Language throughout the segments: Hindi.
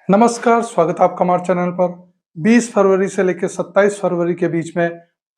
नमस्कार, स्वागत है आपका हमारे चैनल पर। 20 फरवरी से लेकर 27 फरवरी के बीच में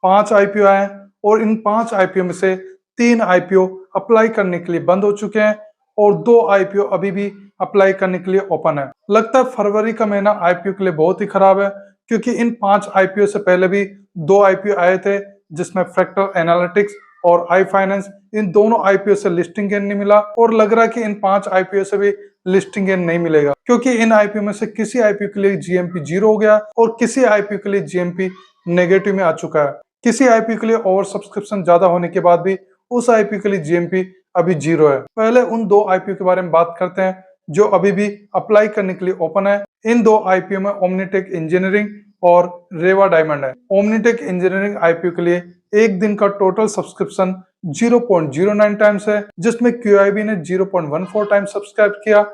5 आईपीओ आए और इन 5 आईपीओ में से 3 आईपीओ अप्लाई करने के लिए बंद हो चुके हैं और 2 आईपीओ अभी भी अप्लाई करने के लिए ओपन है। लगता है फरवरी का महीना आईपीओ के लिए बहुत ही खराब है, क्योंकि इन 5 आईपीओ से पहले भी 2 आईपीओ आए थे, जिसमें फ्रैक्टर एनालिटिक्स और आई फाइनेंस। इन दोनों आईपीओ से लिस्टिंग गेन नहीं मिला और लग रहा है कि इन 5 आईपीओ से भी लिस्टिंग गेन नहीं मिलेगा, क्योंकि इन आईपीओ में से किसी आईपीओ के लिए जीएमपी 0 हो गया और किसी आईपीओ के लिए जीएमपी नेगेटिव में आ चुका है। किसी आईपीओ के लिए ओवर सब्सक्रिप्शन ज्यादा होने के बाद भी उस आईपीओ के लिए जीएमपी अभी 0 है। पहले उन 2 आईपीओ के बारे में बात करते हैं जो अभी भी अप्लाई करने के लिए ओपन है। इन 2 आईपीओ में ओमनीटेक इंजीनियरिंग और रेवा डायमंड है। ओमनीटेक इंजीनियरिंग आईपीओ के लिए एक दिन का टोटल सब्सक्रिप्शन 0.09 टाइम्स है, जिसमें क्यूआईबी ने 0.14 टाइम्स सब्सक्राइब किया,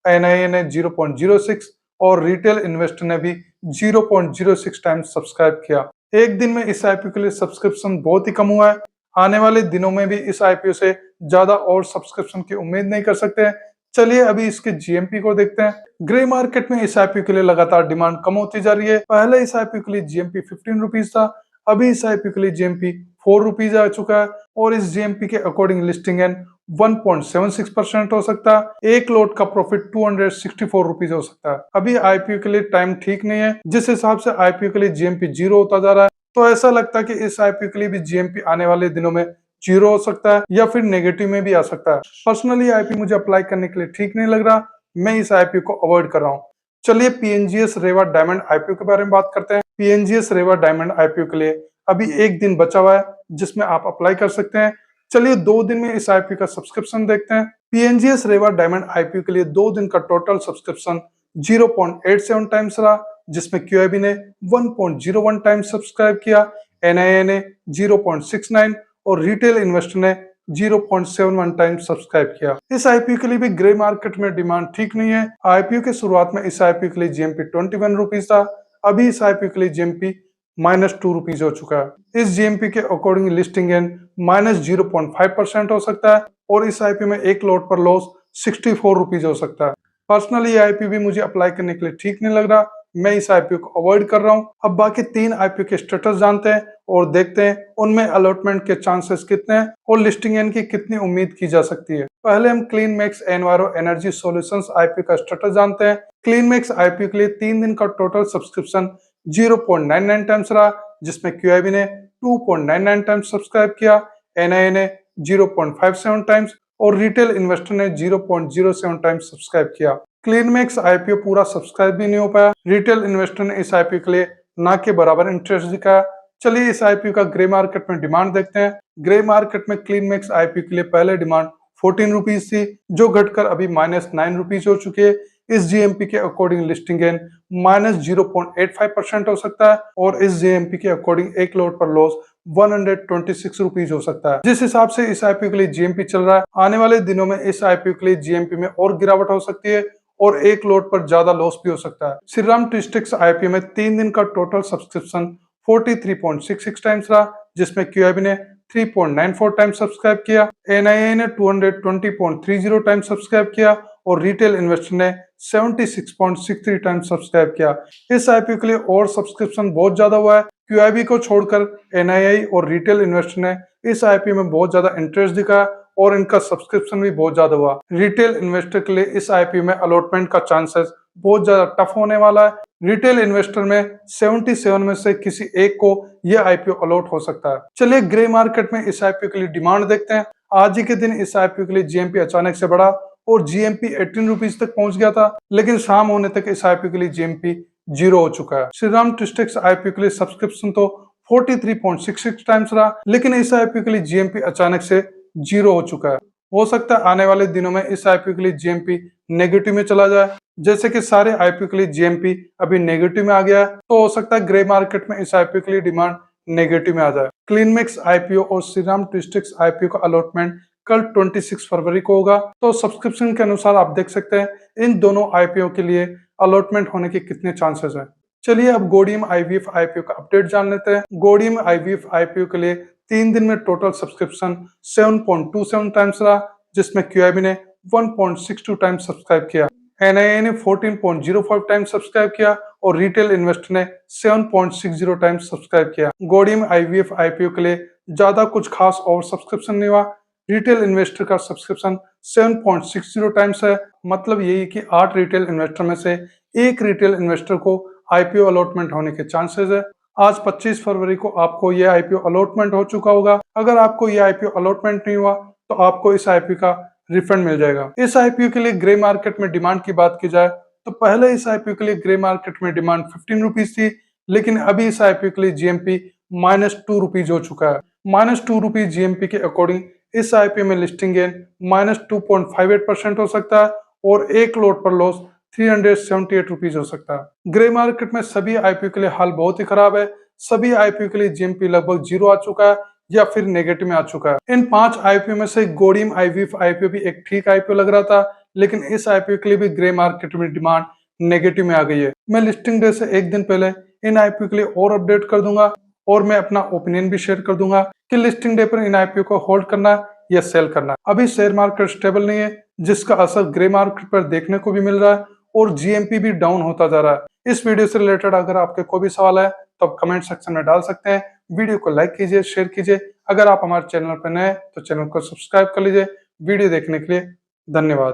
एनआईए ने 0.06 और रिटेल इन्वेस्टर ने भी 0.06 टाइम्स सब्सक्राइब किया। एक दिन में इस आईपीओ के लिए सब्सक्रिप्शन बहुत ही कम हुआ है। आने वाले दिनों में भी इस आईपीओ से ज्यादा और सब्सक्रिप्शन की उम्मीद नहीं कर सकते हैं। चलिए अभी इसके जीएमपी को देखते हैं। ग्रे मार्केट में इस आईपीओ के लिए लगातार डिमांड कम होती जा रही है। पहले इस आईपीओ के लिए जीएमपी 15 रुपीज था, अभी इस आईपीओ के लिए जीएमपी 4 रुपीज आ चुका है और इस जीएमपी के अकॉर्डिंग लिस्टिंग एंड 1.76% हो सकता है। एक लोट का प्रॉफिट 264 रुपीज हो सकता है। अभी आईपीओ के लिए टाइम ठीक नहीं है, जिस हिसाब से आईपीओ के लिए जीएमपी 0 होता जा रहा है, तो ऐसा लगता है कि इस आईपीओ के लिए भी जीएमपी आने वाले दिनों में 0 हो सकता है या फिर नेगेटिव में भी आ सकता है। पर्सनली आईपीओ मुझे अप्लाई करने के लिए ठीक नहीं लग रहा, मैं इस आईपीओ को अवॉइड कर रहा हूँ। चलिए पीएनजीएस रेवा डायमंड आईपीओ के बारे में बात करते हैं। पीएनजीएस रेवा डायमंड आईपीओ के लिए अभी एक दिन बचा हुआ है, जिसमें आप अप्लाई कर सकते हैं। चलिए 2 दिन में इस आईपीओ का सब्सक्रिप्शन देखते हैं। पीएनजीएस रेवा डायमंड आईपीओ के लिए 2 दिन का टोटल सब्सक्रिप्शन 0.87 टाइम्स रहा, जिसमें क्यूआईबी ने 1.01 टाइम्स सब्सक्राइब किया, एनआईए ने 0.69 और रिटेल इन्वेस्टर ने 0.71 टाइम्स सब्सक्राइब किया। इस आईपीओ के लिए भी ग्रे मार्केट में डिमांड ठीक नहीं है। आईपीओ के शुरुआत में इस आईपीओ के लिए जीएमपी 21 रुपीज था, अभी इस आईपीओ के लिए जीएमपी -2 रुपीज हो चुका है। इस जीएमपी के अकॉर्डिंग लिस्टिंग एंड -0.5% हो सकता है और इस आईपीओ में एक लोट पर लॉस 64 रुपीज हो सकता है। पर्सनली आईपीओ भी मुझे अप्लाई करने के लिए ठीक नहीं लग रहा, मैं इस आईपीओ को अवॉइड कर रहा हूं। अब बाकी 3 आईपीओ के स्टेटस जानते हैं और देखते हैं उनमें अलॉटमेंट के चांसेस कितने हैं और लिस्टिंग एंड की कितनी उम्मीद की जा सकती है। पहले हम clean max enviro energy solutions IPO का स्टेटस जानते हैं। क्लीन मैक्स आईपीओ के लिए 3 दिन का टोटल सब्सक्रिप्शन 0.99 टाइम्स रहा, जिसमें क्यूआईबी ने 2.99 टाइम्स सब्सक्राइब किया, एनआईए ने 0.57 टाइम्स और रिटेल इन्वेस्टर ने 0.07 टाइम्स सब्सक्राइब किया। क्लीन मैक्स आईपीओ पूरा सब्सक्राइब भी नहीं हो पाया। रिटेल इन्वेस्टर ने इस आईपीओ के लिए ना के बराबर इंटरेस्ट दिखाया। चलिए इस आईपीओ का ग्रे मार्केट में डिमांड देखते हैं। ग्रे मार्केट में क्लीन मैक्स आईपीओ के लिए पहले डिमांड 14 रुपीज थी, जो घटकर अभी -9 रुपीज हो चुकी है। इस जीएमपी के अकॉर्डिंग लिस्टिंग गेन -0.85% हो सकता है और इस जीएमपी के अकॉर्डिंग एक लोट पर लॉस 126 रुपीज हो सकता है। जिस हिसाब से इस आईपीओ के लिए जीएमपी चल रहा है, आने वाले दिनों में इस आईपीओ के लिए जीएमपी में और गिरावट हो सकती है और एक लोट पर ज्यादा लॉस भी हो सकता है। श्रीराम ट्विस्टिक्स आईपीओ में 3 दिन का टोटल सब्सक्रिप्शन 43.66 टाइम्स रहा, जिसमें क्यूआईबी ने 3.94 टाइम्स सब्सक्राइब किया, एनआईए ने 220.30 टाइम्स सब्सक्राइब किया और रिटेल इन्वेस्टर ने 76.63 टाइम्स सब्सक्राइब किया। इस आईपीओ के लिए और सब्सक्रिप्शन बहुत ज्यादा हुआ है। क्यूआईबी को छोड़कर एनआईआई और रिटेल इन्वेस्टर ने इस आईपीओ में बहुत ज्यादा इंटरेस्ट दिखाया और इनका सब्सक्रिप्शन भी बहुत ज्यादा हुआ। रिटेल इन्वेस्टर के लिए इस आईपीओ में अलॉटमेंट का चांसेस बहुत ज्यादा टफ होने वाला है। रिटेल इन्वेस्टर में 77 में से किसी एक को यह आईपीओ अलॉट हो सकता है। चलिए ग्रे मार्केट में इस आईपीओ के लिए डिमांड देखते हैं। आज ही के दिन इस आईपीओ के लिए जीएमपी अचानक से बढ़ा और जीएमपी 18 रुपीज तक पहुंच गया था, लेकिन शाम होने तक इस आईपीओ के लिए जीएमपी 0 हो चुका है। श्रीराम ट्विस्टिक्स आईपीओ के लिए सब्सक्रिप्शन तो 43.66 टाइम्स रहा, लेकिन इस आईपीओ के लिए जीएमपी अचानक से 0 हो चुका है। हो सकता है आने वाले दिनों में इस आईपीओ के लिए जीएमपी नेगेटिव में चला जाए, जैसे कि सारे आईपीओ के लिए जीएमपी अभी नेगेटिव में आ गया है, तो हो सकता है ग्रे मार्केट में इस आईपीओ के लिए डिमांड नेगेटिव में आ जाए। क्लीन मैक्स आईपीओ और श्रीराम ट्विस्टिक्स आईपीओ का अलॉटमेंट कल 26 फरवरी को होगा, तो सब्सक्रिप्शन के अनुसार आप देख सकते हैं इन दोनों आईपीओ के लिए अलॉटमेंट होने के कितने चांसेस हैं। चलिए अब गोडियम आईवीएफ आईपीओ का अपडेट जान लेते हैं। गोडियम आईवीएफ आईपीओ के लिए 3 दिन में टोटल सब्सक्रिप्शन 7.27 टाइम्स रहा, जिसमें क्यूआईबी ने 1.62 टाइम्स सब्सक्राइब किया, एनआईए ने 14.05 टाइम्स सब्सक्राइब किया और रिटेल इन्वेस्टर ने 7.60 टाइम्स सब्सक्राइब किया। गॉडियम आईवीएफ आईपीओ के लिए ज्यादा कुछ खास और सब्सक्रिप्शन नहीं हुआ। रिटेल इन्वेस्टर का सब्सक्रिप्शन 7.60 टाइम्स है। मतलब यही कि 8 रिटेल इन्वेस्टर में से एक रिटेल इन्वेस्टर को आईपीओ अलॉटमेंट होने के चांसेस है। आज 25 फरवरी को आपको यह आईपीओ अलॉटमेंट हो चुका होगा। अगर आपको यह आईपीओ अलॉटमेंट नहीं हुआ तो आपको इस आईपीओ का रिफंड मिल जाएगा। इस आईपीओ के लिए ग्रे मार्केट में डिमांड की बात की जाए तो पहले इस आईपीओ के लिए ग्रे मार्केट में डिमांड 15 रुपीज थी, लेकिन अभी इस आईपीओ के लिए जीएमपी -2 रुपीज हो चुका है। -2 रुपीज जीएमपी के अकॉर्डिंग इस आईपीओ में लिस्टिंग गेन -2.58% हो सकता है और एक लोट पर लॉस 378 रुपीज हो सकता है। ग्रे मार्केट में सभी आईपीओ के लिए हाल बहुत ही खराब है। सभी आईपीओ के लिए जीएमपी लगभग 0 आ चुका है या फिर नेगेटिव में आ चुका है। इन 5 आईपीओ में से गॉडियम आईवीएफ आईपीओ भी एक ठीक आईपीओ लग रहा था, लेकिन इस आईपीओ के लिए भी ग्रे मार्केट में डिमांड नेगेटिव में आ गई है। मैं लिस्टिंग डे से एक दिन पहले इन आईपीओ के लिए और अपडेट कर दूंगा और मैं अपना ओपिनियन भी शेयर कर दूंगा कि लिस्टिंग डे पर इन आईपीओ को होल्ड करना या सेल करना। अभी शेयर मार्केट स्टेबल नहीं है, जिसका असर ग्रे मार्केट पर देखने को भी मिल रहा है और जीएमपी भी डाउन होता जा रहा है। इस वीडियो से रिलेटेड अगर आपके कोई भी सवाल है तो आप कमेंट सेक्शन में डाल सकते हैं। वीडियो को लाइक कीजिए, शेयर कीजिए। अगर आप हमारे चैनल पर नए हैं तो चैनल को सब्सक्राइब कर लीजिए। वीडियो देखने के लिए धन्यवाद।